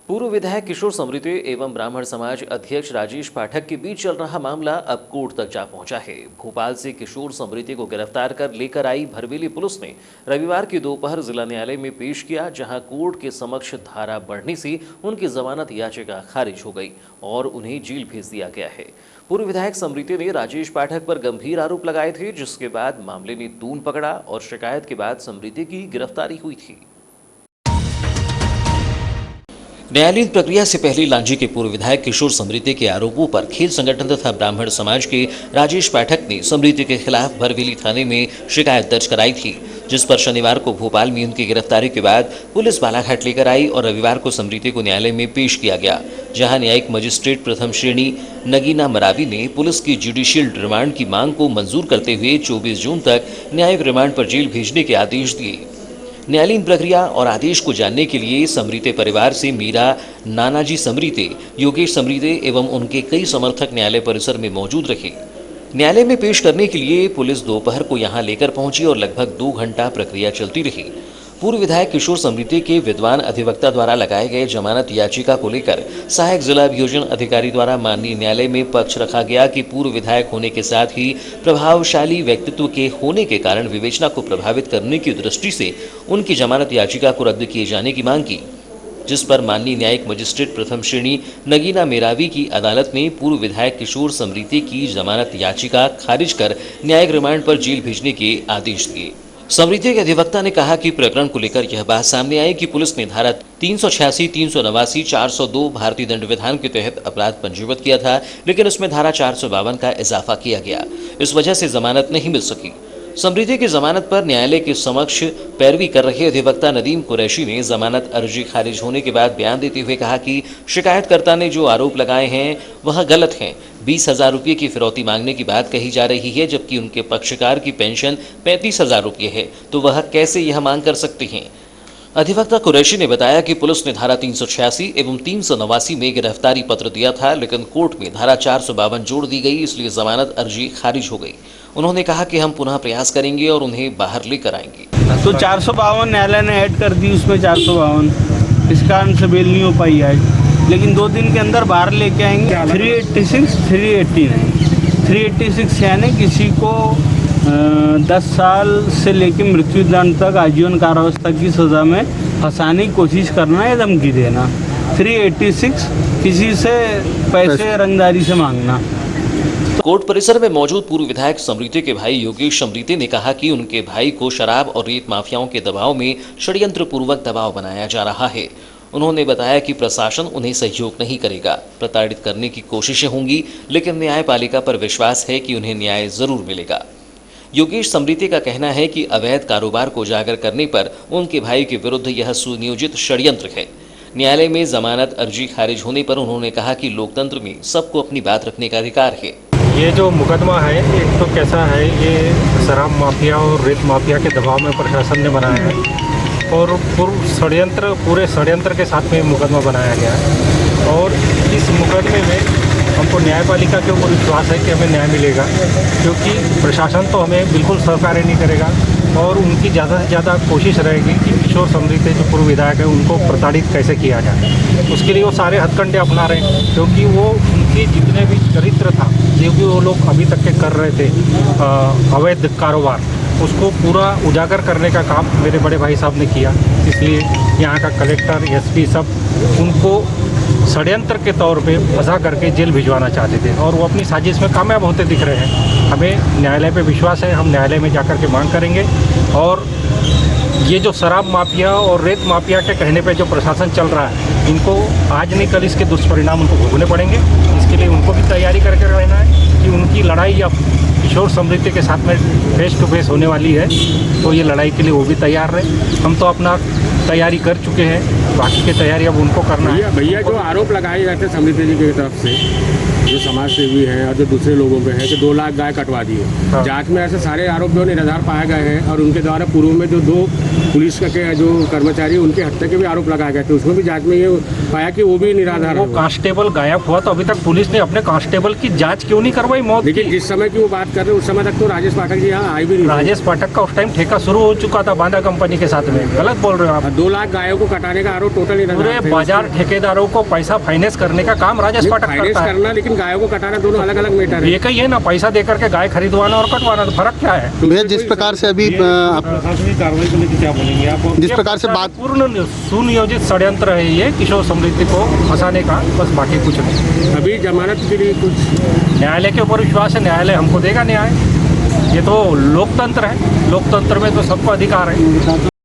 पूर्व विधायक किशोर समृद्धि एवं ब्राह्मण समाज अध्यक्ष राजेश पाठक के बीच चल रहा मामला अब कोर्ट तक जा पहुंचा है। भोपाल से किशोर समृद्धि को गिरफ्तार कर लेकर आई भरवेली पुलिस ने रविवार की दोपहर जिला न्यायालय में पेश किया, जहां कोर्ट के समक्ष धारा बढ़ने से उनकी जमानत याचिका खारिज हो गई और उन्हें जेल भेज दिया गया है। पूर्व विधायक समृद्धि ने राजेश पाठक पर गंभीर आरोप लगाए थे, जिसके बाद मामले ने तूल पकड़ा और शिकायत के बाद समृद्धि की गिरफ्तारी हुई थी। न्यायालयीन प्रक्रिया से पहले लांजी के पूर्व विधायक किशोर समृद्धि के आरोपों पर खेल संगठन तथा ब्राह्मण समाज के राजेश पाठक ने समृद्धि के खिलाफ भरवेली थाने में शिकायत दर्ज कराई थी, जिस पर शनिवार को भोपाल में उनकी गिरफ्तारी के बाद पुलिस बालाघाट लेकर आई और रविवार को समृद्धि को न्यायालय में पेश किया गया, जहां न्यायिक मजिस्ट्रेट प्रथम श्रेणी नगीना मरावी ने पुलिस की जुडिशियल रिमांड की मांग को मंजूर करते हुए 24 जून तक न्यायिक रिमांड पर जेल भेजने के आदेश दिए। न्यायालयीन प्रक्रिया और आदेश को जानने के लिए समृद्धि परिवार से मीरा, नानाजी समृद्धि, योगेश समृद्धि एवं उनके कई समर्थक न्यायालय परिसर में मौजूद रहे। न्यायालय में पेश करने के लिए पुलिस दोपहर को यहां लेकर पहुंची और लगभग 2 घंटा प्रक्रिया चलती रही। पूर्व विधायक किशोर समृद्धि के विद्वान अधिवक्ता द्वारा लगाए गए जमानत याचिका को लेकर सहायक जिला अभियोजन अधिकारी द्वारा माननीय न्यायालय में पक्ष रखा गया कि पूर्व विधायक होने के साथ ही प्रभावशाली व्यक्तित्व के होने के कारण विवेचना को प्रभावित करने की दृष्टि से उनकी जमानत याचिका को रद्द किए जाने की मांग की, जिस पर माननीय न्यायिक मजिस्ट्रेट प्रथम श्रेणी नगीना मेरावी की अदालत ने पूर्व विधायक किशोर समृद्धि की जमानत याचिका खारिज कर न्यायिक रिमांड पर जेल भेजने के आदेश दिए। समृद्धि के अधिवक्ता ने कहा कि प्रकरण को लेकर यह बात सामने आई कि पुलिस ने धारा 386, 389, 402 भारतीय दंड विधान के तहत अपराध पंजीबद्ध किया था, लेकिन उसमें धारा 452 का इजाफा किया गया। इस वजह से जमानत नहीं मिल सकी। समृद्धि की जमानत पर न्यायालय के समक्ष पैरवी कर रहे अधिवक्ता नदीम कुरैशी ने जमानत अर्जी खारिज होने के बाद बयान देते हुए कहा कि शिकायतकर्ता ने जो आरोप लगाए हैं वह गलत हैं। 20,000 रुपये की फिरौती मांगने की बात कही जा रही है, जबकि उनके पक्षकार की पेंशन 35,000 रुपये है, तो वह कैसे यह मांग कर सकते हैं। अधिवक्ता कुरैशी ने बताया कि पुलिस ने धारा 386 एवं 389 में गिरफ्तारी पत्र दिया था, लेकिन कोर्ट में धारा 452 जोड़ दी गई, इसलिए जमानत अर्जी खारिज हो गई। उन्होंने कहा कि हम पुनः प्रयास करेंगे और उन्हें बाहर लेकर आएंगे। तो 452 न्यायालय ने ऐड कर दी, उसमें 452 इस कारण से बेल नहीं हो पाई है, लेकिन 2 दिन के अंदर बाहर लेके आएंगे। 386, 386 यानी किसी को 10 साल से लेकर मृत्युदंड तक आजीवन कारावास तक की सज़ा में फंसाने की कोशिश करना या धमकी देना। 386 किसी से पैसे रंगदारी से मांगना। कोर्ट परिसर में मौजूद पूर्व विधायक समृद्धि के भाई योगेश समृद्धि ने कहा कि उनके भाई को शराब और रेत माफियाओं के दबाव में षड्यंत्र पूर्वक दबाव बनाया जा रहा है। उन्होंने बताया कि प्रशासन उन्हें सहयोग नहीं करेगा, प्रताड़ित करने की कोशिशें होंगी, लेकिन न्यायपालिका पर विश्वास है कि उन्हें न्याय जरूर मिलेगा। योगेश समृद्धि का कहना है कि अवैध कारोबार को उजागर करने पर उनके भाई के विरुद्ध यह सुनियोजित षड्यंत्र है। न्यायालय में जमानत अर्जी खारिज होने पर उन्होंने कहा कि लोकतंत्र में सबको अपनी बात रखने का अधिकार है। ये जो मुकदमा है, एक तो कैसा है, ये शराब माफिया और रेत माफिया के दबाव में प्रशासन ने बनाया है और पूरे षड्यंत्र के साथ में मुकदमा बनाया गया है। और इस मुकदमे में हमको न्यायपालिका के ऊपर विश्वास है कि हमें न्याय मिलेगा, क्योंकि प्रशासन तो हमें बिल्कुल सहकार्य नहीं करेगा और उनकी ज़्यादा से ज़्यादा कोशिश रहेगी कि किशोर समृद्धि जो पूर्व विधायक है उनको प्रताड़ित कैसे किया जाए। उसके लिए वो सारे हथकंडे अपना रहे हैं, क्योंकि वो उनकी जितने भी चरित्र था, जो भी वो लोग अभी तक के कर रहे थे अवैध कारोबार, उसको पूरा उजागर करने का काम मेरे बड़े भाई साहब ने किया। इसलिए यहाँ का कलेक्टर, एसपी सब उनको षड्यंत्र के तौर पे फंसा करके जेल भिजवाना चाहते थे और वो अपनी साजिश में कामयाब होते दिख रहे हैं। हमें न्यायालय पे विश्वास है, हम न्यायालय में जाकर के मांग करेंगे और ये जो शराब माफिया और रेत माफिया के कहने पे जो प्रशासन चल रहा है, इनको आज नहीं कल इसके दुष्परिणाम उनको भोगने पड़ेंगे। इसके लिए उनको भी तैयारी करके रहना है कि उनकी लड़ाई अब किशोर समृद्धि के साथ में फेस टू फेस होने वाली है, तो ये लड़ाई के लिए वो भी तैयार रहे। हम तो अपना तैयारी कर चुके हैं, बाकी की तैयारी अब उनको करना है। भैया जो आरोप लगाए जाते हैं समृद्धि जी की तरफ से, जो समाज सेवी है और जो दूसरे लोगों पे है कि 2 लाख गाय कटवा दिए, जांच में ऐसे सारे आरोप जो निराधार पाए गए हैं और उनके द्वारा पूर्व में जो 2 पुलिस के जो कर्मचारी उनके हत्या के भी आरोप लगाए गए थे, उसमें भी जांच में ये पाया कि वो भी निराधार। वो कांस्टेबल गायब हुआ तो अभी तक पुलिस ने अपने कांस्टेबल की जाँच क्यों नहीं करवाई मौत की? लेकिन जिस समय की वो बात कर रहे हैं उस समय तक तो राजेश पाठक जी यहाँ आए भी नहीं। राजेश पाठक का उस टाइम ठेका शुरू हो चुका था बांदा कंपनी के साथ में। गलत बोल रहे हो आप। 2 लाख गायों को कटाने का आरोप आरोप टोटल पूरे बाजार ठेकेदारों को पैसा फाइनेंस करने का काम राजेश पाठक फाइनेंस करता है। करना, लेकिन गायों को कटाना दोनों अलग अलग मैटर है। एक ही है ना, पैसा दे करके गाय खरीदवाना और कटवाना, तो फर्क क्या है? भैया जिस प्रकार से अभी प्रशासनिक कार्रवाई को लेकर क्या बोलेंगे आप? जिस प्रकार से बात पूर्ण सुनियोजित षड्यंत्र है ये किशोर समृद्धि को फंसाने का, बस बाकी कुछ नहीं। अभी जमानत के लिए कुछ न्यायालय के ऊपर विश्वास है, न्यायालय हमको देगा न्याय। ये तो लोकतंत्र है, लोकतंत्र में तो सबको अधिकार है।